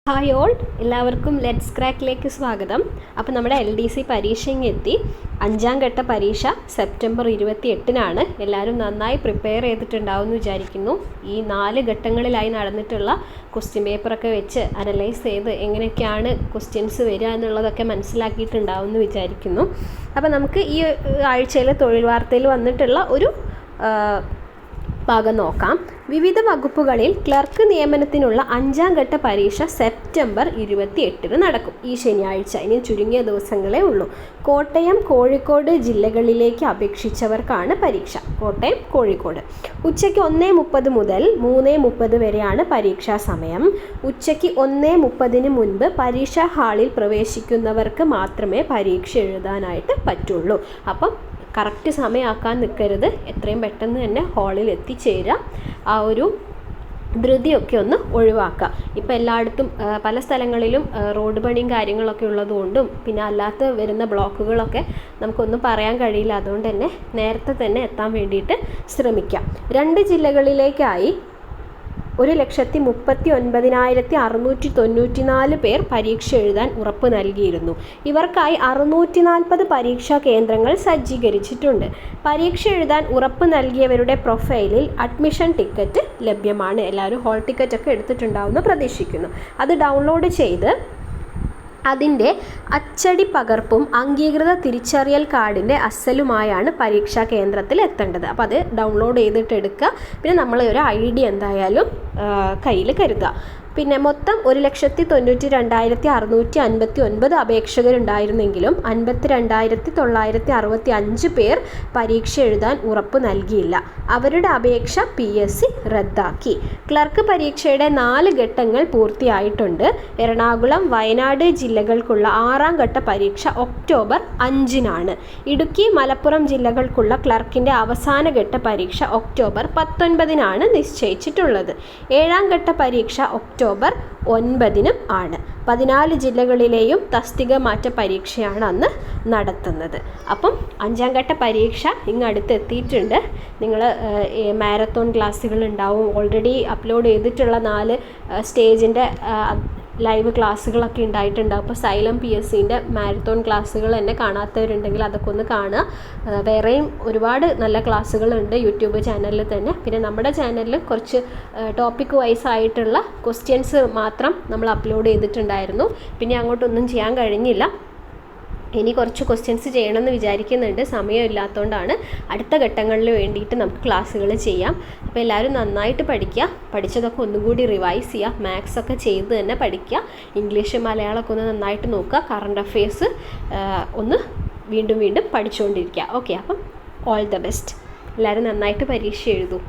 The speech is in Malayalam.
ഹായ് ഓൾ, എല്ലാവർക്കും ലെറ്റ്സ് ക്രാക്കിലേക്ക് സ്വാഗതം. അപ്പോൾ നമ്മുടെ LDC പരീക്ഷ എത്തി. 5ാം ഘട്ട പരീക്ഷ സെപ്റ്റംബർ 28-നാണ്. എല്ലാവരും നന്നായി പ്രിപ്പയർ ചെയ്തിട്ടുണ്ടാവും എന്ന് വിചാരിക്കുന്നു. ഈ 4 ഘട്ടങ്ങളിലായി നടന്നിട്ടുള്ള ക്വസ്റ്റ്യൻ പേപ്പറൊക്കെ വെച്ച് അനലൈസ് ചെയ്ത് എങ്ങനെയൊക്കെയാണ് ക്വസ്റ്റ്യൻസ് വരിക എന്നുള്ളതൊക്കെ മനസ്സിലാക്കിയിട്ടുണ്ടാവും എന്ന് വിചാരിക്കുന്നു. അപ്പോൾ നമുക്ക് ഈ ആഴ്ചയിൽ തൊഴിൽ വാർത്തയിൽ വന്നിട്ടുള്ള ഒരു ഭാഗം നോക്കാം. വിവിധ വകുപ്പുകളിൽ ക്ലർക്ക് നിയമനത്തിനുള്ള 5ാം ഘട്ട പരീക്ഷ സെപ്റ്റംബർ 28-ന് നടക്കും. ഈ ശനിയാഴ്ച. ഇനി ചുരുങ്ങിയ ദിവസങ്ങളേ ഉള്ളൂ. കോട്ടയം, കോഴിക്കോട് ജില്ലകളിലേക്ക് അപേക്ഷിച്ചവർക്കാണ് പരീക്ഷ. കോട്ടയം, കോഴിക്കോട്. ഉച്ചയ്ക്ക് 1:30 മുതൽ 3:30 വരെയാണ് പരീക്ഷാ സമയം. ഉച്ചയ്ക്ക് 1:30 മുൻപ് പരീക്ഷാ ഹാളിൽ പ്രവേശിക്കുന്നവർക്ക് മാത്രമേ പരീക്ഷ എഴുതാനായിട്ട് പറ്റുള്ളൂ. അപ്പം കറക്റ്റ് സമയമാക്കാൻ നിൽക്കരുത്. എത്രയും പെട്ടെന്ന് തന്നെ ഹാളിൽ എത്തിച്ചേരുക. ആ ഒരു ധൃതിയൊക്കെ ഒന്ന് ഒഴിവാക്കുക. ഇപ്പോൾ എല്ലായിടത്തും പല സ്ഥലങ്ങളിലും റോഡ് പണിയും കാര്യങ്ങളൊക്കെ ഉള്ളതുകൊണ്ടും പിന്നെ അല്ലാത്ത വരുന്ന ബ്ലോക്കുകളൊക്കെ നമുക്കൊന്നും പറയാൻ കഴിയില്ല. അതുകൊണ്ട് തന്നെ നേരത്തെ തന്നെ എത്താൻ വേണ്ടിയിട്ട് ശ്രമിക്കാം. 2 ജില്ലകളിലേക്കായി 1,39,694 പേർ പരീക്ഷ എഴുതാൻ ഉറപ്പ് നൽകിയിരുന്നു. ഇവർക്കായി 640 പരീക്ഷാ കേന്ദ്രങ്ങൾ സജ്ജീകരിച്ചിട്ടുണ്ട്. പരീക്ഷ എഴുതാൻ ഉറപ്പ് നൽകിയവരുടെ പ്രൊഫൈലിൽ അഡ്മിഷൻ ടിക്കറ്റ് ലഭ്യമാണ്. എല്ലാവരും ഹാൾ ടിക്കറ്റൊക്കെ എടുത്തിട്ടുണ്ടാവുമെന്ന് പ്രതീക്ഷിക്കുന്നു. അത് ഡൗൺലോഡ് ചെയ്ത് അതിൻ്റെ അച്ചടി പകർപ്പും അംഗീകൃത തിരിച്ചറിയൽ കാർഡിൻ്റെ അസലുമായാണ് പരീക്ഷാ കേന്ദ്രത്തിൽ എത്തേണ്ടത്. അപ്പോൾ അത് ഡൗൺലോഡ് ചെയ്തിട്ട് എടുക്കുക. പിന്നെ നമ്മൾ ഒരു ID എന്തായാലും കയ്യിൽ കരുതുക. പിന്നെ മൊത്തം 1,92,659 അപേക്ഷകരുണ്ടായിരുന്നെങ്കിലും 52,965 പേർ പരീക്ഷ എഴുതാൻ ഉറപ്പ് നൽകിയില്ല. അവരുടെ അപേക്ഷ PSC റദ്ദാക്കി. ക്ലർക്ക് പരീക്ഷയുടെ 4 ഘട്ടങ്ങൾ പൂർത്തിയായിട്ടുണ്ട്. എറണാകുളം, വയനാട് ജില്ലകൾക്കുള്ള 6ാം ഘട്ട പരീക്ഷ ഒക്ടോബർ 5-നാണ്. ഇടുക്കി, മലപ്പുറം ജില്ലകൾക്കുള്ള ക്ലർക്കിൻ്റെ അവസാന ഘട്ട പരീക്ഷ ഒക്ടോബർ 19-നാണ് നിശ്ചയിച്ചിട്ടുള്ളത്. 7ാം ഘട്ട പരീക്ഷ ഒക്ടോബർ 9-നും ആണ്. 14 ജില്ലകളിലെയും തസ്തിക മാറ്റ പരീക്ഷയാണ് അന്ന് നടത്തുന്നത്. അപ്പം 5ാം ഘട്ട പരീക്ഷ ഇങ്ങടുത്ത് എത്തിയിട്ടുണ്ട്. നിങ്ങൾ മാരത്തോൺ ക്ലാസ്സുകൾ ഉണ്ടാവും. ഓൾറെഡി അപ്ലോഡ് ചെയ്തിട്ടുള്ള 4 സ്റ്റേജിൻ്റെ ലൈവ് ക്ലാസ്സുകളൊക്കെ ഉണ്ടായിട്ടുണ്ടാവും. അപ്പോൾ സൈലം PSCൻ്റെ മാരത്തോൺ ക്ലാസ്സുകൾ തന്നെ കാണാത്തവരുണ്ടെങ്കിൽ അതൊക്കെ ഒന്ന് കാണുക. വേറെയും ഒരുപാട് നല്ല ക്ലാസ്സുകളുണ്ട് യൂട്യൂബ് ചാനലിൽ തന്നെ. പിന്നെ നമ്മുടെ ചാനലിൽ കുറച്ച് ടോപ്പിക് വൈസ് ആയിട്ടുള്ള ക്വസ്റ്റ്യൻസ് മാത്രം നമ്മൾ അപ്ലോഡ് ചെയ്തിട്ടുണ്ടായിരുന്നു. പിന്നെ അങ്ങോട്ടൊന്നും ചെയ്യാൻ കഴിഞ്ഞില്ല. ഇനി കുറച്ച് ക്വസ്റ്റ്യൻസ് ചെയ്യണമെന്ന് വിചാരിക്കുന്നുണ്ട്. സമയമില്ലാത്തതുകൊണ്ടാണ്. അടുത്ത ഘട്ടങ്ങളിൽ വേണ്ടിയിട്ട് നമുക്ക് ക്ലാസ്സുകൾ ചെയ്യാം. അപ്പോൾ എല്ലാവരും നന്നായിട്ട് പഠിക്കുക. പഠിച്ചതൊക്കെ ഒന്നും കൂടി റിവൈസ് ചെയ്യുക. മാത്സൊക്കെ ചെയ്ത് തന്നെ പഠിക്കുക. ഇംഗ്ലീഷ്, മലയാളമൊക്കെ ഒന്ന് നന്നായിട്ട് നോക്കുക. കറണ്ട് അഫെയർസ് ഒന്ന് വീണ്ടും പഠിച്ചുകൊണ്ടിരിക്കുക. ഓക്കെ, അപ്പം ഓൾ ദ ബെസ്റ്റ്. എല്ലാവരും നന്നായിട്ട് പരീക്ഷ എഴുതൂ.